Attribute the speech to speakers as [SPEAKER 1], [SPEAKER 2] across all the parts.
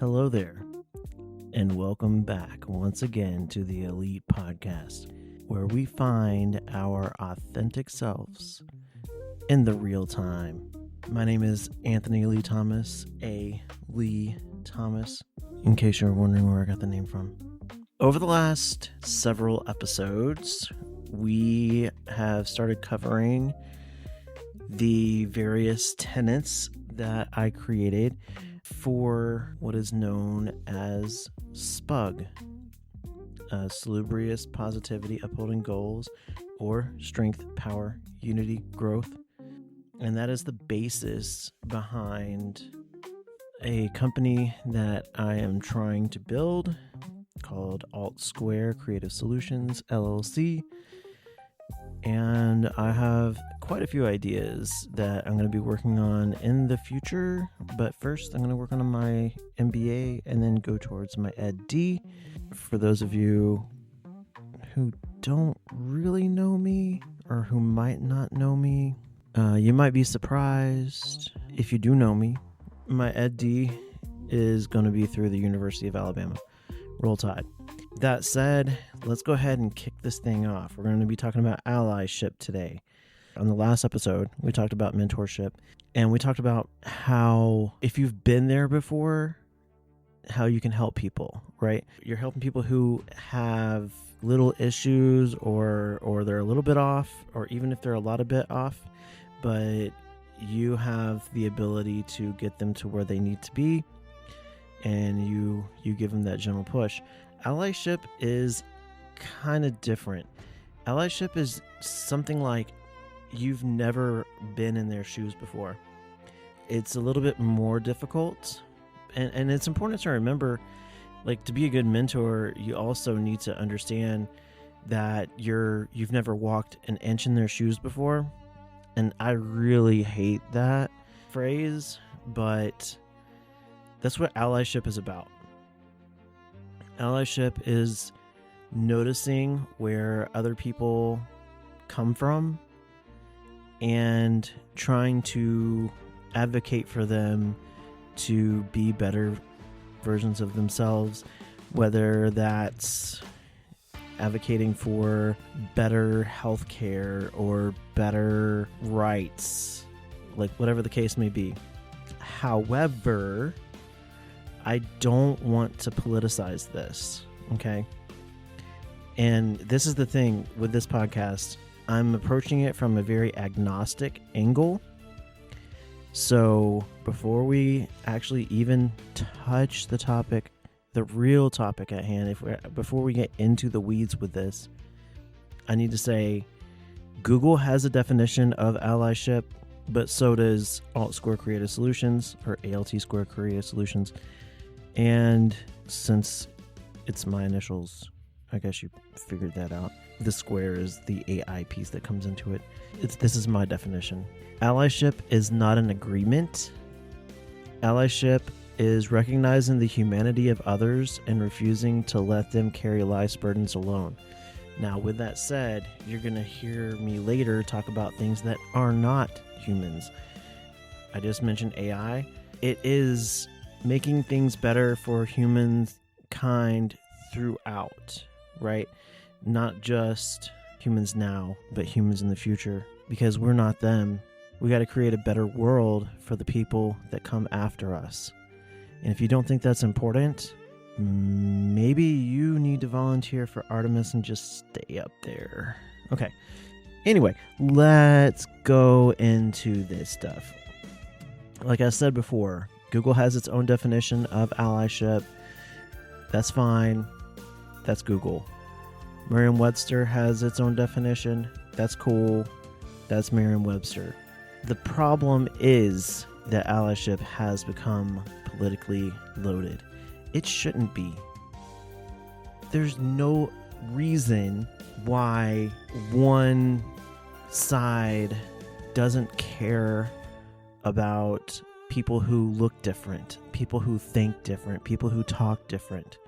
[SPEAKER 1] Hello there, and welcome back once again to the Elite Podcast, where we find our authentic selves in the real time. My name is Anthony Lee Thomas, A. Lee Thomas, in case you're wondering where I got the name from. Over the last several episodes, we have started covering the various tenets that I created for what is known as SPUG, Salubrious Positivity, Upholding Goals, or Strength, Power, Unity, Growth. And that is the basis behind a company that I am trying to build called Alt Square Creative Solutions, LLC. And I have quite a few ideas that I'm going to be working on in the future. But first, I'm going to work on my MBA and then go towards my EdD. For those of you who don't really know me or who might not know me, you might be surprised if you do know me. My EdD is going to be through the University of Alabama. Roll Tide. That said, let's go ahead and kick this thing off. We're going to be talking about allyship today. On the last episode, we talked about mentorship, and we talked about how if you've been there before, how you can help people, right? You're helping people who have little issues or they're a little bit off, or even if they're a lot of bit off, but you have the ability to get them to where they need to be, and you give them that gentle push. Allyship is kind of different. Allyship is something like you've never been in their shoes before. It's a little bit more difficult, and it's important to remember, like, to be a good mentor, you also need to understand that you've never walked an inch in their shoes before. And I really hate that phrase, but that's what allyship is about. Allyship is noticing where other people come from and trying to advocate for them to be better versions of themselves, whether that's advocating for better health care or better rights, like whatever the case may be. However, I don't want to politicize this, okay? And this is the thing with this podcast. I'm approaching it from a very agnostic angle. So before we actually even touch the topic, the real topic at hand, before we get into the weeds with this, I need to say Google has a definition of allyship, but so does Alt Square Creative Solutions, or ALT Square Creative Solutions. And since it's my initials, I guess you figured that out. The square is the AI piece that comes into it. This is my definition. Allyship is not an agreement. Allyship is recognizing the humanity of others and refusing to let them carry life's burdens alone. Now, with that said, you're going to hear me later talk about things that are not humans. I just mentioned AI. It is making things better for humankind throughout, right? Not just humans now, but humans in the future, because we're not them. We got to create a better world for the people that come after us. And if you don't think that's important, maybe you need to volunteer for Artemis and just stay up there. Okay. Anyway, let's go into this stuff. Like I said before, Google has its own definition of allyship. That's fine. That's Google. Merriam-Webster has its own definition. That's cool. That's Merriam-Webster. The problem is that allyship has become politically loaded. It shouldn't be. There's no reason why one side doesn't care about people who look different, people who think different, people who talk different.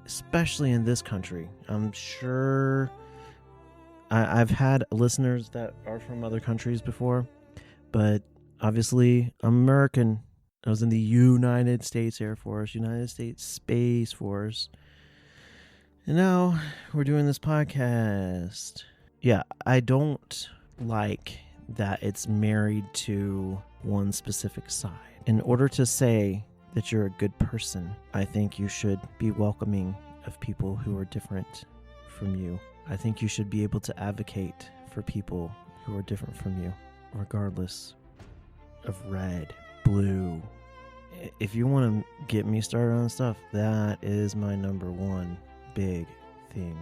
[SPEAKER 1] Especially in this country. I'm sure I've had listeners that are from other countries before, but obviously I'm American. I was in the United States Air Force, United States Space Force. And now we're doing this podcast. Yeah, I don't like that it's married to one specific side. In order to say that you're a good person, I think you should be welcoming of people who are different from you. I think you should be able to advocate for people who are different from you, regardless of red, blue. If you want to get me started on stuff, that is my number one big thing.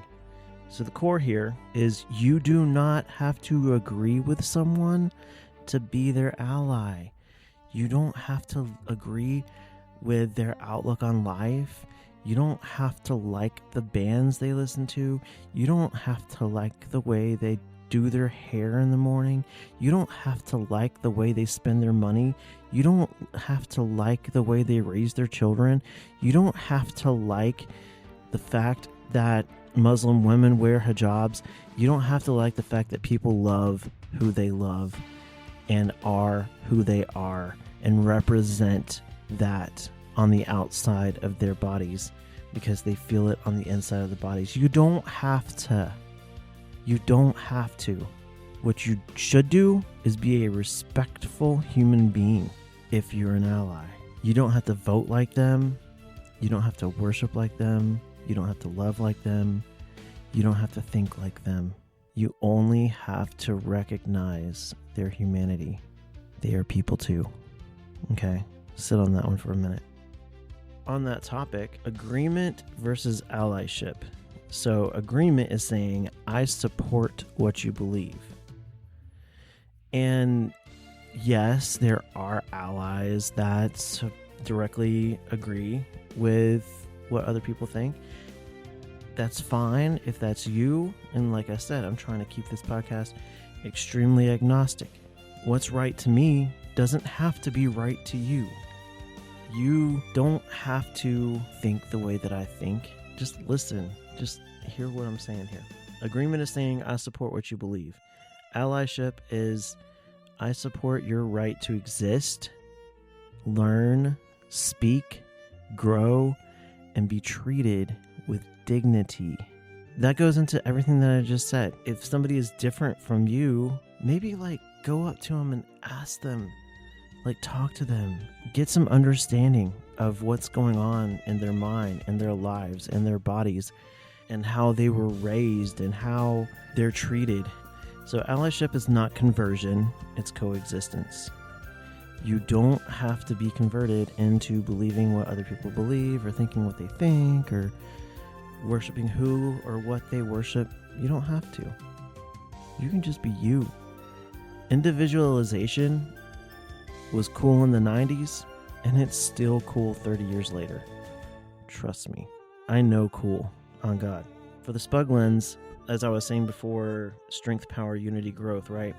[SPEAKER 1] So the core here is you do not have to agree with someone to be their ally. You don't have to agree with their outlook on life. You don't have to like the bands they listen to. You don't have to like the way they do their hair in the morning. You don't have to like the way they spend their money. You don't have to like the way they raise their children. You don't have to like the fact that Muslim women wear hijabs. You don't have to like the fact that people love who they love and are who they are and represent that on the outside of their bodies because they feel it on the inside of the bodies. You don't have to. You don't have to. What you should do is be a respectful human being if you're an ally. You don't have to vote like them. You don't have to worship like them. You don't have to love like them. You don't have to think like them. You only have to recognize their humanity. They are people too. Okay? Sit on that one for a minute. On that topic, agreement versus allyship. So agreement is saying, I support what you believe. And yes, there are allies that directly agree with what other people think. That's fine if that's you. And like I said, I'm trying to keep this podcast extremely agnostic. What's right to me doesn't have to be right to you. You don't have to think the way that I think. Just listen. Just hear what I'm saying here. Agreement is saying, I support what you believe. Allyship is, I support your right to exist, learn, speak, grow, and be treated with dignity. That goes into everything that I just said. If somebody is different from you, maybe go up to them and ask them, talk to them, get some understanding of what's going on in their mind and their lives and their bodies and how they were raised and how they're treated. So allyship is not conversion, it's coexistence. You don't have to be converted into believing what other people believe or thinking what they think or worshiping who or what they worship. You don't have to. You can just be you. Individualization was cool in the 90s, and it's still cool 30 years later. Trust me. I know cool, on God. For the Spug lens, as I was saying before, strength, power, unity, growth, right?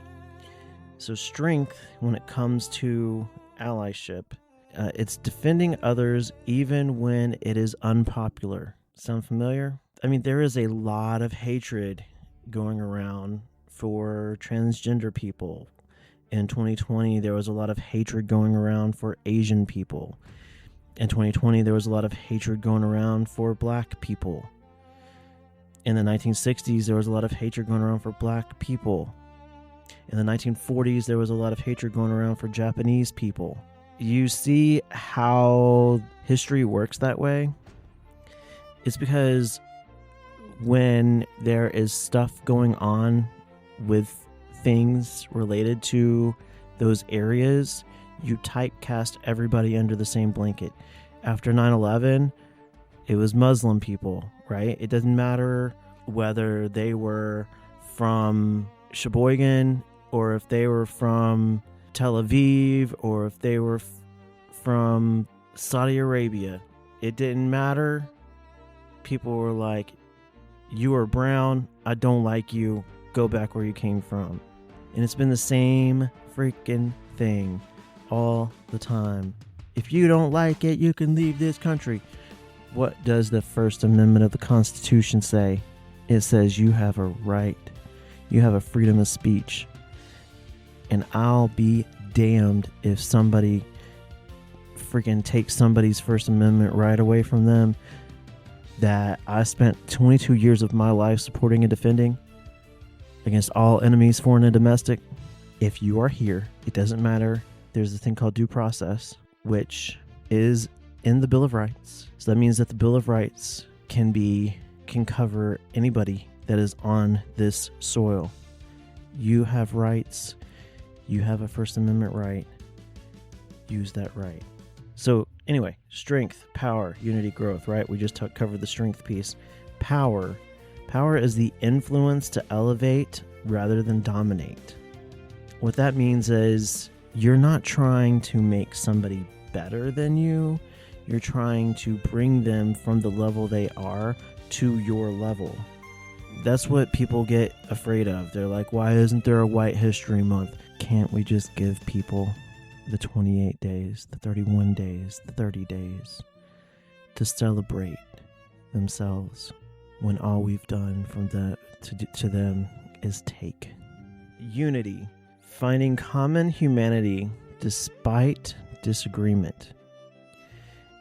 [SPEAKER 1] So strength, when it comes to allyship, it's defending others even when it is unpopular. Sound familiar? I mean, there is a lot of hatred going around for transgender people. In 2020, there was a lot of hatred going around for Asian people. In 2020, there was a lot of hatred going around for black people. In the 1960s, there was a lot of hatred going around for black people. In the 1940s, there was a lot of hatred going around for Japanese people. You see how history works that way? It's because when there is stuff going on with things related to those areas, you typecast everybody under the same blanket. After 9/11, it was Muslim people, right? It doesn't matter whether they were from Sheboygan or if they were from Tel Aviv or if they were from Saudi Arabia. It didn't matter. People were like, you are brown, I don't like you, go back where you came from. And it's been the same freaking thing all the time. If you don't like it, you can leave this country. What does the First Amendment of the Constitution say? It says you have a right. You have a freedom of speech. And I'll be damned if somebody freaking take somebody's First Amendment right away from them that I spent 22 years of my life supporting and defending against all enemies, foreign and domestic. If you are here, it doesn't matter. There's a thing called due process, which is in the Bill of Rights. So that means that the Bill of Rights can cover anybody that is on this soil. You have rights. You have a First Amendment right. Use that right. So anyway, strength, power, unity, growth, right? We just covered the strength piece. Power is the influence to elevate rather than dominate. What that means is you're not trying to make somebody better than you. You're trying to bring them from the level they are to your level. That's what people get afraid of. They're like, why isn't there a White History Month? Can't we just give people the 28 days, the 31 days, the 30 days to celebrate themselves when all we've done from to them is take? Unity, finding common humanity despite disagreement.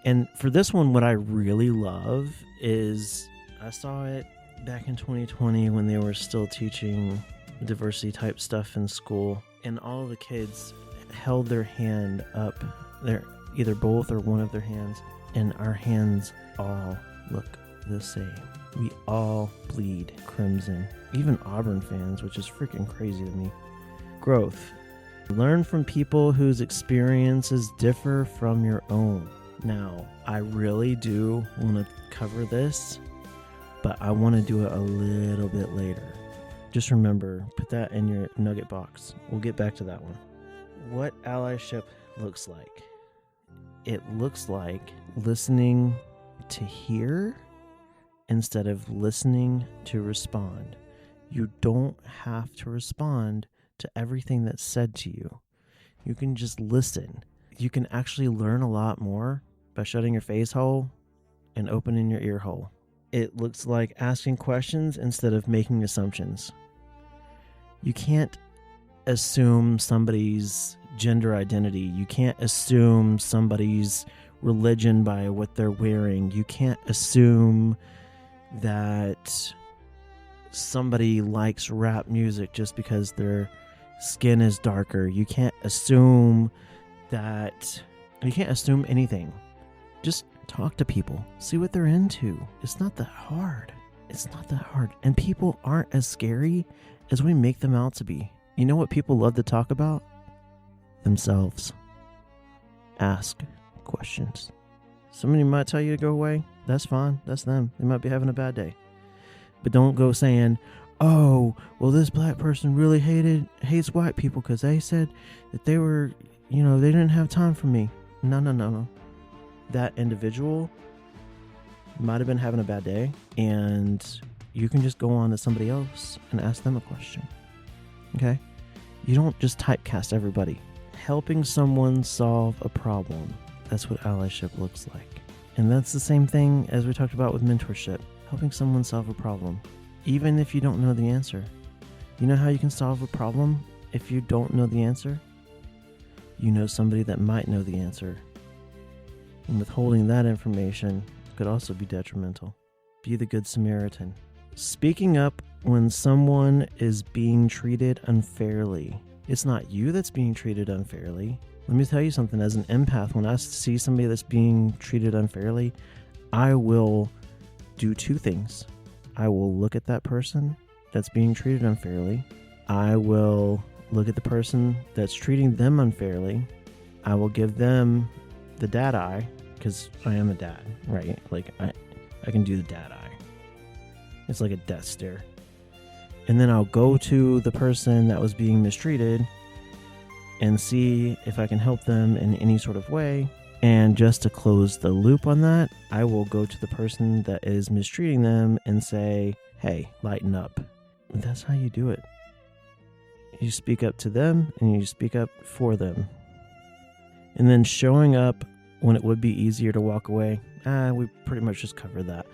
[SPEAKER 1] And for this one, what I really love is I saw it back in 2020 when they were still teaching diversity type stuff in school, and all the kids held their hand up, either both or one of their hands, and our hands all look the same. We all bleed crimson, even Auburn fans, which is freaking crazy to me. Growth. Learn from people whose experiences differ from your own. Now, I really do want to cover this, but I want to do it a little bit later. Just remember, put that in your nugget box. We'll get back to that one. What allyship looks like. It looks like listening to hear instead of listening to respond. You don't have to respond to everything that's said to you. You can just listen. You can actually learn a lot more by shutting your face hole and opening your ear hole. It looks like asking questions instead of making assumptions. You can't assume somebody's gender identity. You can't assume somebody's religion by what they're wearing. You can't assume that somebody likes rap music just because their skin is darker. You can't assume anything. Just talk to people. See what they're into. It's not that hard. And people aren't as scary as we make them out to be. You know what people love to talk about? Themselves. Ask questions. Somebody might tell you to go away. That's fine. That's them. They might be having a bad day. But don't go saying, oh, well, this black person really hates white people because they said that they were, they didn't have time for me. No. That individual might have been having a bad day, and you can just go on to somebody else and ask them a question. Okay? You don't just typecast everybody. Helping someone solve a problem. That's what allyship looks like. And that's the same thing as we talked about with mentorship. Helping someone solve a problem, even if you don't know the answer. You know how you can solve a problem if you don't know the answer? You know somebody that might know the answer. And withholding that information could also be detrimental. Be the Good Samaritan. Speaking up when someone is being treated unfairly. It's not you that's being treated unfairly. Let me tell you something. As an empath, when I see somebody that's being treated unfairly, I will do two things. I will look at that person that's being treated unfairly. I will look at the person that's treating them unfairly. I will give them the dad eye, because I am a dad, right? Like, I can do the dad eye. It's like a death stare. And then I'll go to the person that was being mistreated and see if I can help them in any sort of way. And just to close the loop on that, I will go to the person that is mistreating them and say, hey, lighten up. And that's how you do it. You speak up to them and you speak up for them. And then showing up when it would be easier to walk away. We pretty much just covered that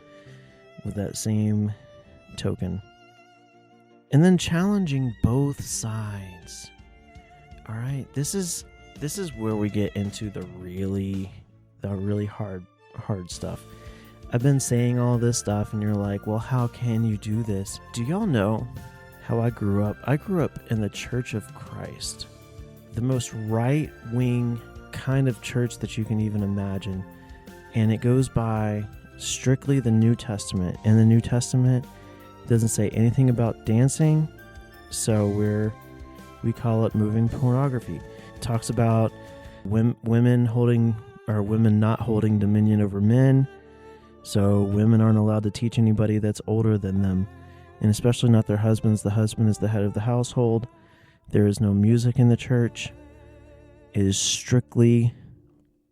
[SPEAKER 1] with that same token. And then challenging both sides. All right, this is where we get into the really the really hard stuff. I've been saying all this stuff, and you're like, well, how can you do this? Do y'all know how I grew up? I grew up in the Church of Christ, the most right-wing kind of church that you can even imagine. And it goes by strictly the New Testament. And the New Testament doesn't say anything about dancing, so we call it moving pornography. It talks about women not holding dominion over men. So women aren't allowed to teach anybody that's older than them, and especially not their husbands. The husband is the head of the household. There is no music in the church. It is strictly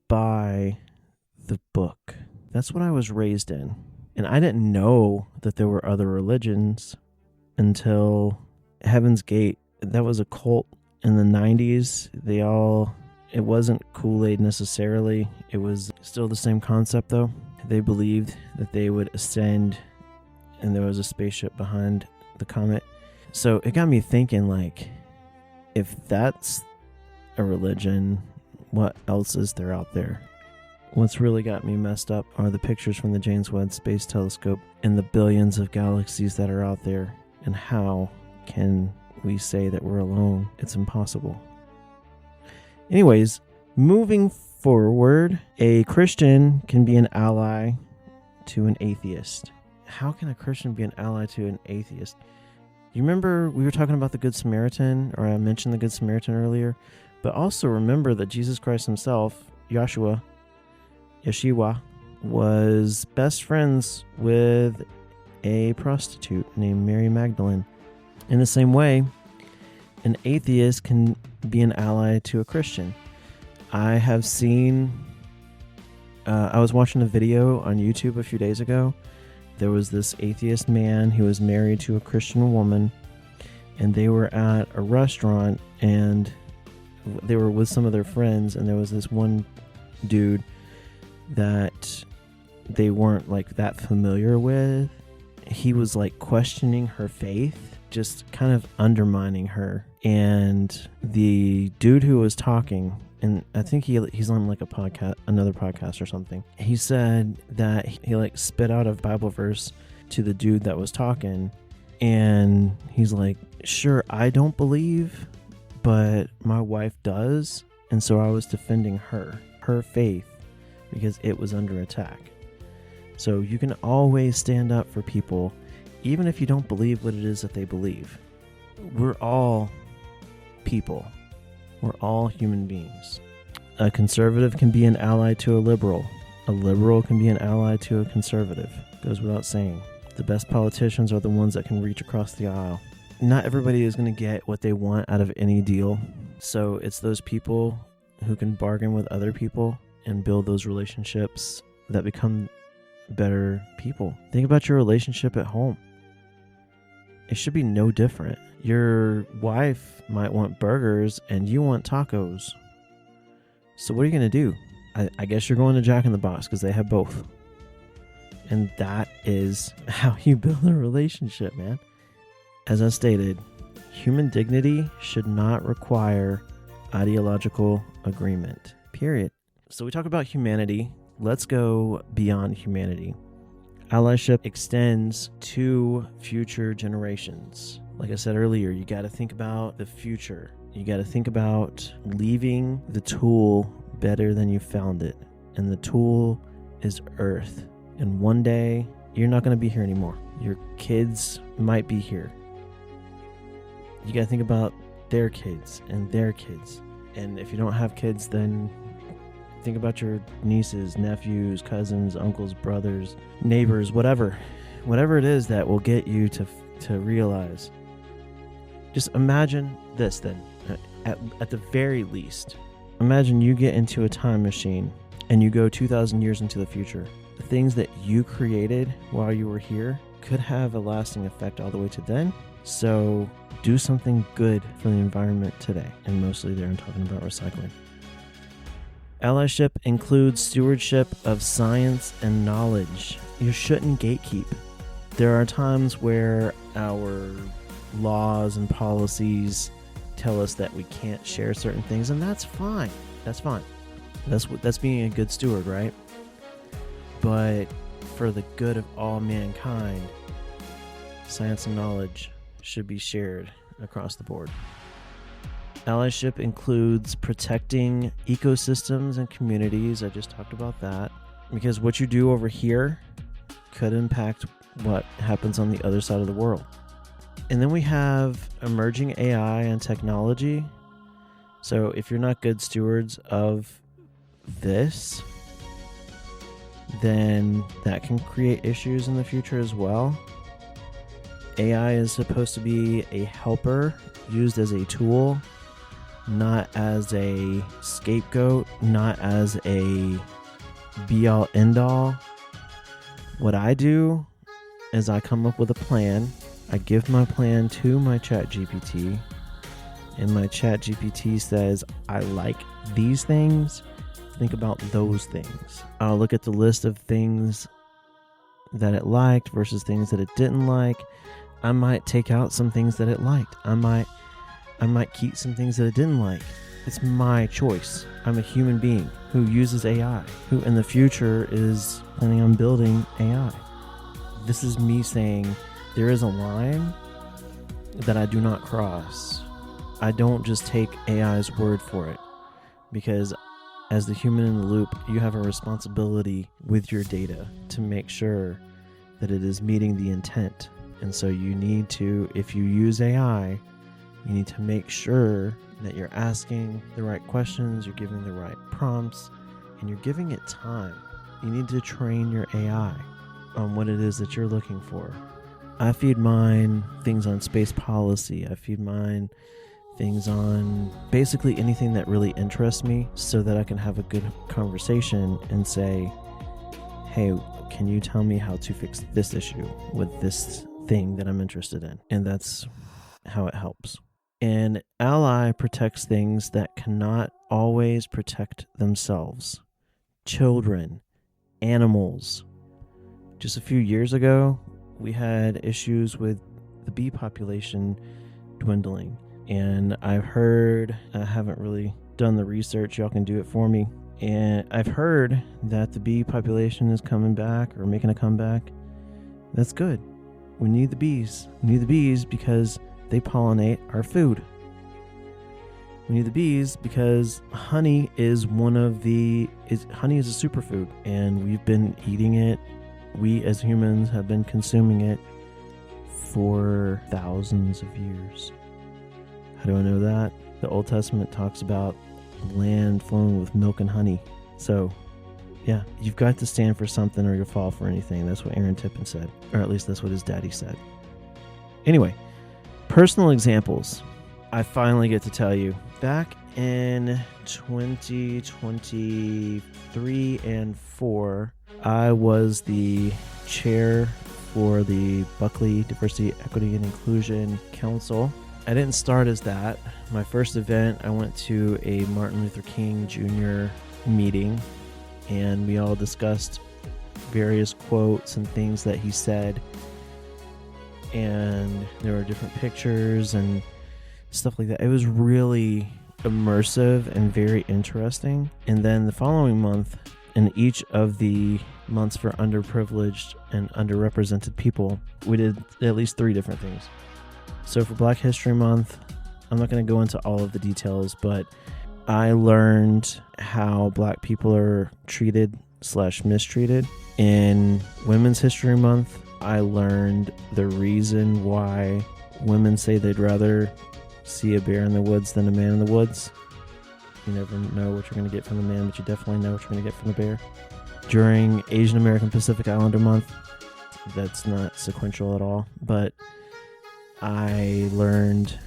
[SPEAKER 1] by the book. That's what I was raised in. And I didn't know that there were other religions until Heaven's Gate. That was a cult in the 90s. It wasn't Kool-Aid necessarily. It was still the same concept though. They believed that they would ascend and there was a spaceship behind the comet. So it got me thinking, like, if that's a religion, what else is there out there? What's really got me messed up are the pictures from the James Webb Space Telescope and the billions of galaxies that are out there. And how can we say that we're alone? It's impossible. Anyways, moving forward, a Christian can be an ally to an atheist. How can a Christian be an ally to an atheist? You remember we were talking about the Good Samaritan, or I mentioned the Good Samaritan earlier, but also remember that Jesus Christ himself, Yeshua, was best friends with a prostitute named Mary Magdalene. In the same way, an atheist can be an ally to a Christian. I have seen, I was watching a video on YouTube a few days ago. There was this atheist man who was married to a Christian woman, and they were at a restaurant, and they were with some of their friends, and there was this one dude that they weren't like that familiar with. He was like questioning her faith, just kind of undermining her. And the dude who was talking, and I think he's on like a podcast, another podcast or something. He said that he like spit out a Bible verse to the dude that was talking, and he's like, "Sure, I don't believe, but my wife does, and so I was defending her faith because it was under attack." So you can always stand up for people, even if you don't believe what it is that they believe. We're all people. We're all human beings. A conservative can be an ally to a liberal. A liberal can be an ally to a conservative. Goes without saying. The best politicians are the ones that can reach across the aisle. Not everybody is going to get what they want out of any deal. So it's those people who can bargain with other people and build those relationships that become better people. Think about your relationship at home. It should be no different. Your wife might want burgers and you want tacos. So what are you going to do? I guess you're going to Jack in the Box because they have both. And that is how you build a relationship, man. As I stated, human dignity should not require ideological agreement. Period. So we talk about humanity. Let's go beyond humanity. Allyship extends to future generations. Like I said earlier, you got to think about the future. You got to think about leaving the tool better than you found it. And the tool is Earth. And one day, you're not going to be here anymore. Your kids might be here. You got to think about their kids and their kids. And if you don't have kids, then think about your nieces, nephews, cousins, uncles, brothers, neighbors, whatever it is that will get you to realize. Just imagine this then, at the very least. Imagine you get into a time machine and you go 2,000 years into the future. The things that you created while you were here could have a lasting effect all the way to then. So do something good for the environment today. And mostly there I'm talking about recycling. Allyship includes stewardship of science and knowledge. You shouldn't gatekeep. There are times where our laws and policies tell us that we can't share certain things, and that's fine. That's fine. That's being a good steward, right? But for the good of all mankind, science and knowledge should be shared across the board. Allyship includes protecting ecosystems and communities. I just talked about that. Because what you do over here could impact what happens on the other side of the world. And then we have emerging AI and technology. So if you're not good stewards of this, then that can create issues in the future as well. AI is supposed to be a helper, used as a tool, not as a scapegoat, not as a be-all, end-all. What I do is I come up with a plan. I give my plan to my ChatGPT, and my ChatGPT says, I like these things. Think about those things. I'll look at the list of things that it liked versus things that it didn't like. I might take out some things that it liked. I might keep some things that it didn't like. It's my choice. I'm a human being who uses AI, who in the future is planning on building AI. This is me saying there is a line that I do not cross. I don't just take AI's word for it, because as the human in the loop, you have a responsibility with your data to make sure that it is meeting the intent. And so you need to, if you use AI, you need to make sure that you're asking the right questions, you're giving the right prompts, and you're giving it time. You need to train your AI on what it is that you're looking for. I feed mine things on space policy. I feed mine things on basically anything that really interests me, so that I can have a good conversation and say, hey, can you tell me how to fix this issue with this thing that I'm interested in? And that's how it helps. An ally protects things that cannot always protect themselves. Children, animals. Just a few years ago, we had issues with the bee population dwindling. And I've heard, I haven't really done the research, y'all can do it for me. And I've heard that the bee population is coming back or making a comeback. That's good. We need the bees. We need the bees because they pollinate our food. We need the bees because honey is honey is a superfood, and we've been eating it. We as humans have been consuming it for thousands of years. How do I know that? The Old Testament talks about land flowing with milk and honey. So, yeah, you've got to stand for something or you'll fall for anything. That's what Aaron Tippin said, or at least that's what his daddy said. Anyway, personal examples. I finally get to tell you. Back in 2023 and 4, I was the chair for the Buckley Diversity, Equity, and Inclusion Council. I didn't start as that. My first event, I went to a Martin Luther King Jr. meeting, and we all discussed various quotes and things that he said. And there were different pictures and stuff like that. It was really immersive and very interesting. And then the following month, in each of the months for underprivileged and underrepresented people, we did at least 3 different things. So for Black History Month, I'm not going to go into all of the details, but I learned how Black people are treated/mistreated. In Women's History Month, I learned the reason why women say they'd rather see a bear in the woods than a man in the woods. You never know what you're going to get from the man, but you definitely know what you're going to get from the bear. During Asian American Pacific Islander Month, that's not sequential at all, but I learned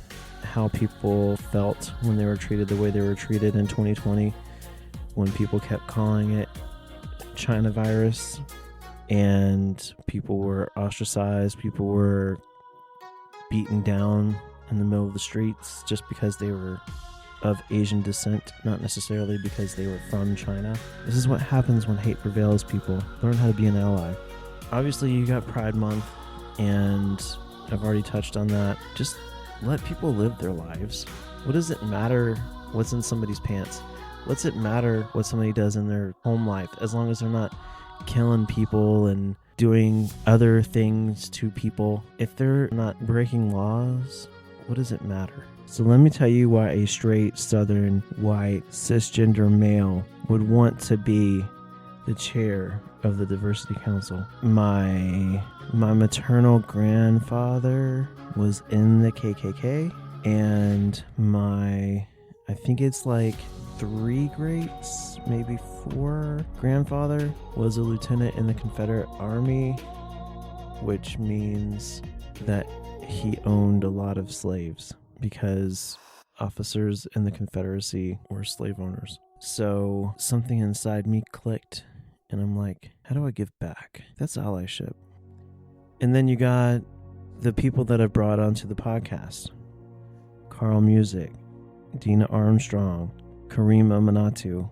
[SPEAKER 1] how people felt when they were treated the way they were treated in 2020, when people kept calling it China virus and people were ostracized, people were beaten down in the middle of the streets just because they were of Asian descent, not necessarily because they were from China. This is what happens when hate prevails, people. Learn how to be an ally. Obviously, you got Pride Month, and I've already touched on that. Just let people live their lives. What does it matter what's in somebody's pants? What's it matter what somebody does in their home life as long as they're not killing people and doing other things to people? If they're not breaking laws, what does it matter? So let me tell you why a straight, southern, white, cisgender male would want to be the chair of the Diversity Council. My maternal grandfather was in the KKK, and I think it's like 3 greats, maybe 4 grandfather was a lieutenant in the Confederate Army, which means that he owned a lot of slaves because officers in the Confederacy were slave owners. So something inside me clicked, and I'm like, how do I give back? That's allyship. And then you got the people that I've brought onto the podcast. Carl Music, Dina Armstrong, Kareem Amanatu,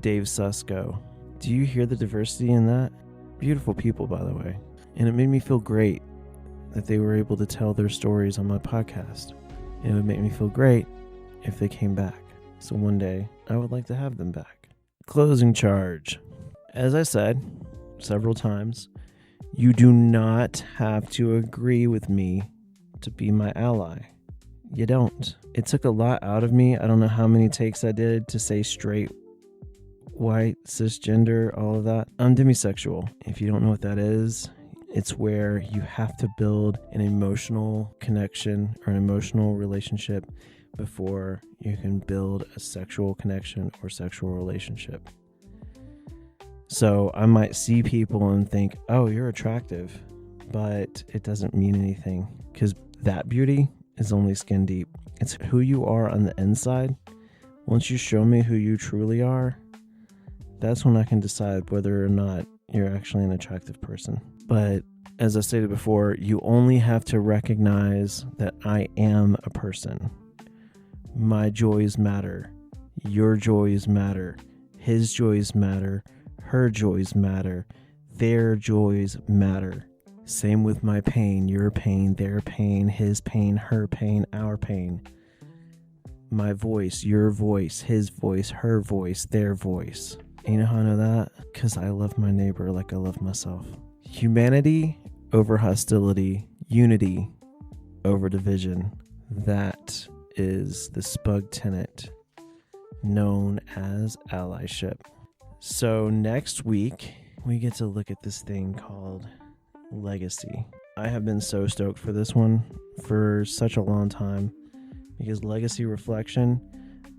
[SPEAKER 1] Dave Susko. Do you hear the diversity in that? Beautiful people, by the way. And it made me feel great that they were able to tell their stories on my podcast. And it would make me feel great if they came back. So one day, I would like to have them back. Closing charge. As I said several times, you do not have to agree with me to be my ally. You don't. It took a lot out of me. I don't know how many takes I did to say straight, white, cisgender, all of that. I'm demisexual. If you don't know what that is, it's where you have to build an emotional connection or an emotional relationship before you can build a sexual connection or sexual relationship. So I might see people and think, oh, you're attractive, but it doesn't mean anything because that beauty is only skin deep. It's who you are on the inside. Once you show me who you truly are, that's when I can decide whether or not you're actually an attractive person. But as I stated before, you only have to recognize that I am a person. My joys matter. Your joys matter. His joys matter. Her joys matter. Their joys matter. Same with my pain, your pain, their pain, his pain, her pain, our pain. My voice, your voice, his voice, her voice, their voice. And you know how I know that? Because I love my neighbor like I love myself. Humanity over hostility, unity over division. That is the SPUG tenet known as allyship. So next week, we get to look at this thing called legacy. I have been so stoked for this one for such a long time because legacy reflection,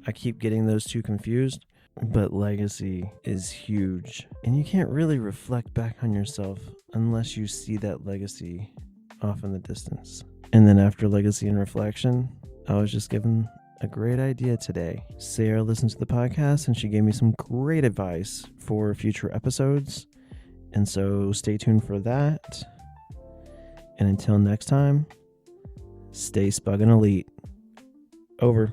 [SPEAKER 1] I keep getting those two confused, but legacy is huge. And you can't really reflect back on yourself unless you see that legacy off in the distance. And then after legacy and reflection, I was just given a great idea today. Sarah listened to the podcast and she gave me some great advice for future episodes. And so stay tuned for that. And until next time, stay SPUG and elite. Over.